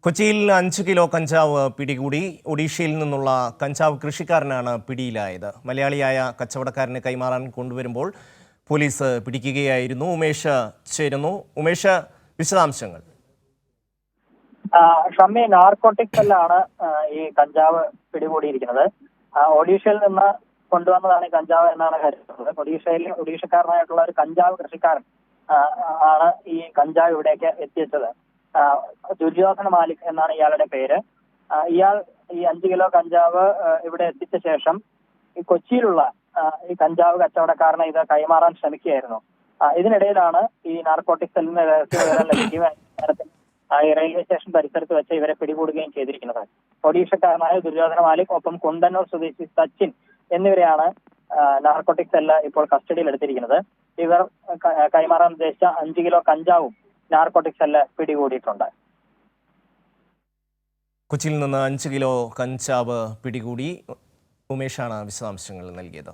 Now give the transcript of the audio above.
കൊച്ചിയിൽ 5 കിലോ കഞ്ചാവ് പിടികൂടി. ഒഡീഷയിൽ നിന്നുള്ള കഞ്ചാവ് കൃഷിക്കാരനാണ് പിടിയിലായത്. മലയാളിയായ കച്ചവടക്കാരനെ കൈമാറാൻ കൊണ്ടുവരുമ്പോൾ പോലീസ് പിടിക്കുകയായിരുന്നു. ഉമേഷ് ചേരുന്നു. ഉമേഷ്, വിശദാംശങ്ങൾ. ഷമ്മി, നാർക്കോട്ടിക് സെല്ലാണ് ഈ കഞ്ചാവ് പിടികൂടിയിരിക്കുന്നത്. ഒഡീഷയിൽ നിന്ന് കൊണ്ടുവന്നതാണ് ഈ കഞ്ചാവ് എന്നാണ് കരുതുന്നത്. ഒഡീഷക്കാരനായിട്ടുള്ള ഒരു കഞ്ചാവ് കൃഷിക്കാരൻ ആണ് ഈ കഞ്ചാവ് ഇവിടേക്ക് എത്തിച്ചത്. ദുര്യോധന മാലിക് എന്നാണ് ഇയാളുടെ പേര്. ഇയാൾ ഈ 5 കിലോ കഞ്ചാവ് ഇവിടെ എത്തിച്ച ശേഷം ഈ കൊച്ചിയിലുള്ള ഈ കഞ്ചാവ് കച്ചവടക്കാരനെ ഇത് കൈമാറാൻ ശ്രമിക്കുകയായിരുന്നു. ഇതിനിടയിലാണ് ഈ നാർക്കോട്ടിക് സെല്ലിന് വിവരം ലഭിക്കുകയും ഈ റെയിൽവേ സ്റ്റേഷൻ പരിസരത്ത് വെച്ച് ഇവരെ പിടികൂടുകയും ചെയ്തിരിക്കുന്നത്. ഒഡീഷക്കാരനായ ദുര്യോധന മാലിക്, ഒപ്പം കുണ്ടന്നൂർ സ്വദേശി സച്ചിൻ എന്നിവരെയാണ് നാർക്കോട്ടിക് സെല്ല് ഇപ്പോൾ കസ്റ്റഡിയിൽ എടുത്തിരിക്കുന്നത്. ഇവർ കൈമാറാൻ ഉദ്ദേശിച്ച 5 കിലോ കഞ്ചാവും നാർക്കോട്ടിക് സെല്ല് പിടികൂടിയിട്ടുണ്ട്. കൊച്ചിയിൽ നിന്ന് 5 കിലോ കഞ്ചാവ് പിടികൂടി. ഉമേഷാണ് വിശദാംശങ്ങൾ നൽകിയത്.